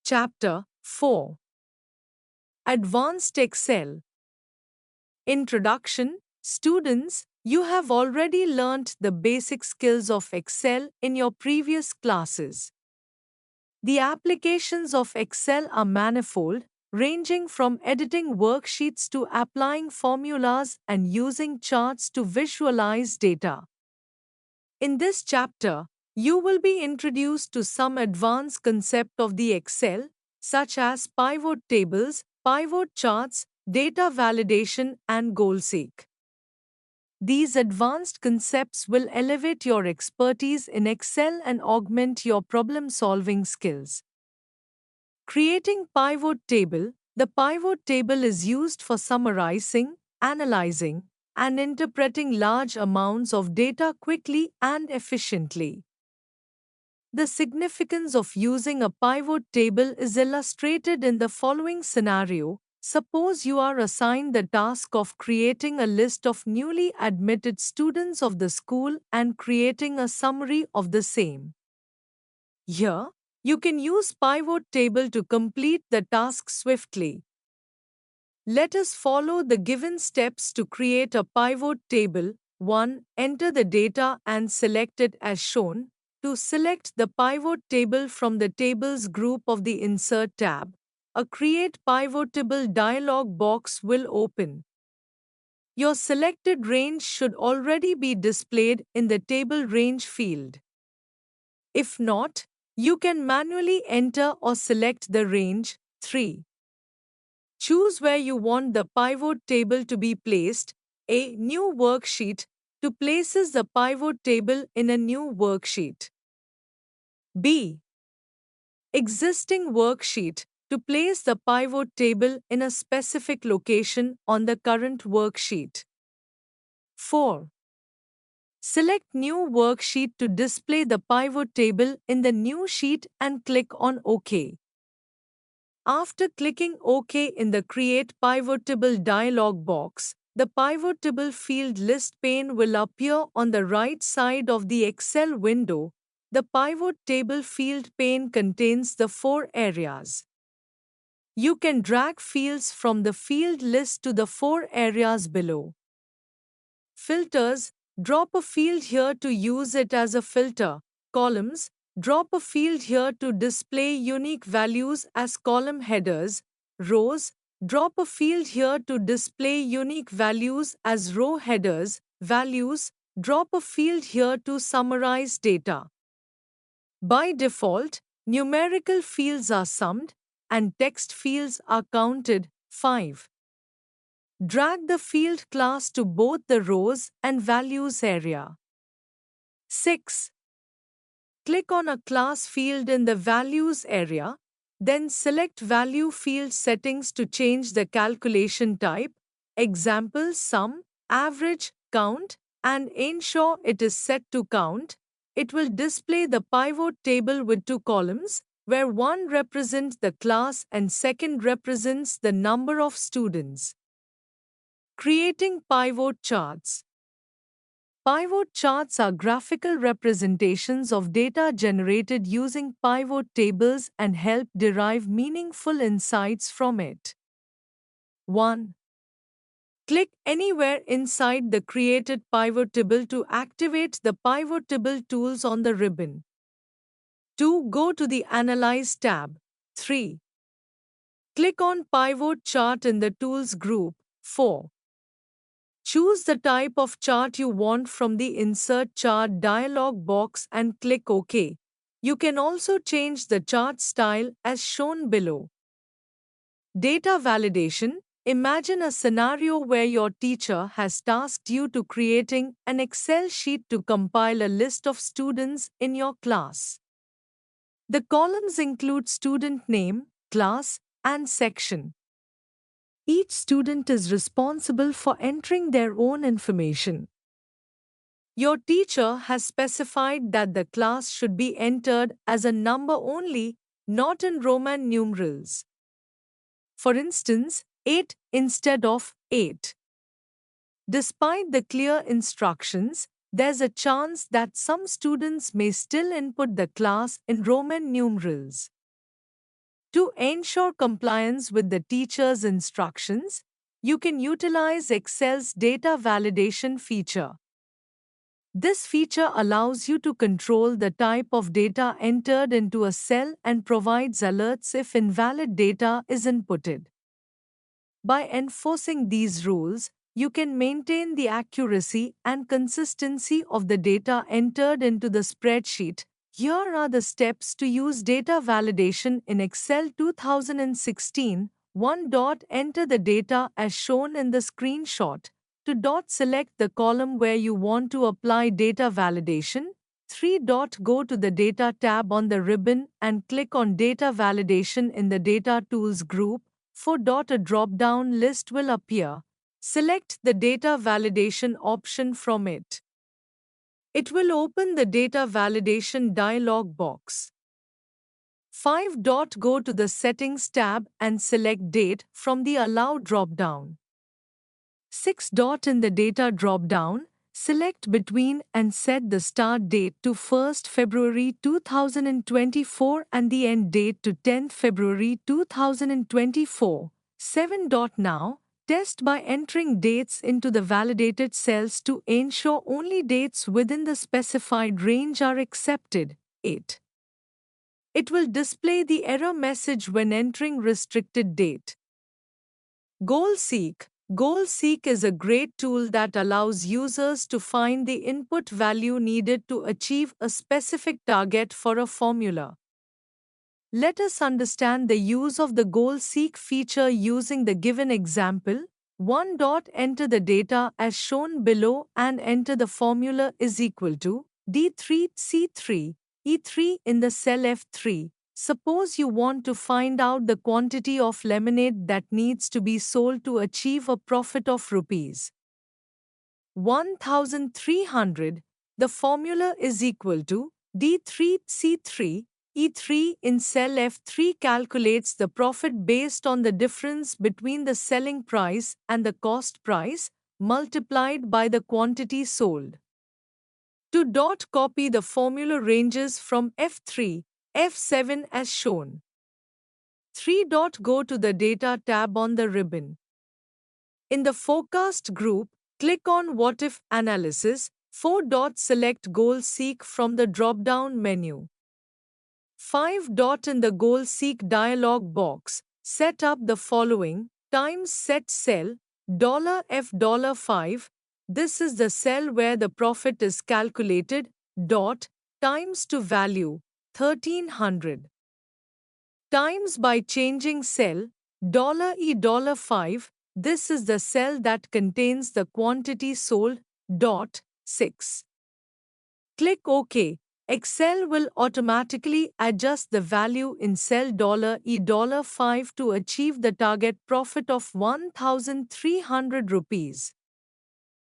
Chapter 4. Advanced Excel. Introduction. Students, you have already learnt the basic skills of Excel in your previous classes. The applications of Excel are manifold, ranging from editing worksheets to applying formulas and using charts to visualize data. In this chapter, you will be introduced to some advanced concept of the Excel, such as pivot tables, pivot charts, data validation, and goal seek. These advanced concepts will elevate your expertise in Excel and augment your problem-solving skills. Creating pivot table. The pivot table is used for summarizing, analyzing, and interpreting large amounts of data quickly and efficiently. The significance of using a pivot table is illustrated in the following scenario. Suppose you are assigned the task of creating a list of newly admitted students of the school and creating a summary of the same. Here, you can use pivot table to complete the task swiftly. Let us follow the given steps to create a pivot table. 1. Enter the data and select it as shown. 2. Select the pivot table from the Tables group of the Insert tab. A Create Pivot Table dialog box will open. Your selected range should already be displayed in the Table Range field. If not, you can manually enter or select the range. 3. Choose where you want the pivot table to be placed. A. New worksheet to places the pivot table in a new worksheet. B. Existing worksheet to place the pivot table in a specific location on the current worksheet. 4. Select New Worksheet to display the pivot table in the new sheet and click on OK. After clicking OK in the Create Pivot Table dialog box, the Pivot Table field list pane will appear on the right side of the Excel window. The Pivot Table field pane contains the 4 areas. You can drag fields from the field list to the 4 areas below. Filters. Drop a field here to use it as a filter. Columns. Drop a field here to display unique values as column headers. Rows. Drop a field here to display unique values as row headers. Values. Drop a field here to summarize data. By default, numerical fields are summed and text fields are counted. 5. Drag the field class to both the rows and values area. 6. Click on a class field in the values area, then select value field settings to change the calculation type, example sum, average, count, and ensure it is set to count. It will display the pivot table with 2 columns, where one represents the class and second represents the number of students. Creating pivot charts. Pivot charts are graphical representations of data generated using pivot tables and help derive meaningful insights from it. 1. Click anywhere inside the created pivot table to activate the pivot table tools on the ribbon. 2. Go to the Analyze tab. 3. Click on Pivot Chart in the Tools group. 4. Choose the type of chart you want from the Insert Chart dialog box and click OK. You can also change the chart style as shown below. Data validation. Imagine a scenario where your teacher has tasked you to creating an Excel sheet to compile a list of students in your class. The columns include student name, class, and section. Each student is responsible for entering their own information. Your teacher has specified that the class should be entered as a number only, not in Roman numerals. For instance, 8 instead of 8. Despite the clear instructions, there's a chance that some students may still input the class in Roman numerals. To ensure compliance with the teacher's instructions, you can utilize Excel's data validation feature. This feature allows you to control the type of data entered into a cell and provides alerts if invalid data is inputted. By enforcing these rules, you can maintain the accuracy and consistency of the data entered into the spreadsheet. Here are the steps to use data validation in Excel 2016. 1. Enter the data as shown in the screenshot. 2. Select the column where you want to apply data validation. 3. Go to the Data tab on the ribbon and click on Data Validation in the Data Tools group. 4. A drop-down list will appear. Select the Data Validation option from it. It will open the Data Validation dialog box. 5. Go to the Settings tab and select Date from the Allow drop-down. 6. In the Data drop-down, select Between and set the start date to 1st February 2024 and the end date to 10th February 2024. 7. Now, test by entering dates into the validated cells to ensure only dates within the specified range are accepted. 8. It will display the error message when entering restricted date. GoalSeek. GoalSeek is a great tool that allows users to find the input value needed to achieve a specific target for a formula. Let us understand the use of the GoalSeek feature using the given example. 1. Enter the data as shown below and enter the formula is equal to D3C3 E3 in the cell F3. Suppose you want to find out the quantity of lemonade that needs to be sold to achieve a profit of rupees 1,300. The formula is equal to D3C3 E3 in cell F3 calculates the profit based on the difference between the selling price and the cost price multiplied by the quantity sold. 2. Copy the formula ranges from F3, F7 as shown. 3. Go to the Data tab on the ribbon. In the Forecast group, click on What If Analysis. 4. Select GoalSeek from the drop-down menu. 5. In the GoalSeek dialog box, set up the following times set cell $F$5. This is the cell where the profit is calculated. Times to value 1300 times by changing cell $E$5. This is the cell that contains the quantity sold. 6. Click OK. Excel will automatically adjust the value in cell $E$5 to achieve the target profit of 1,300 rupees.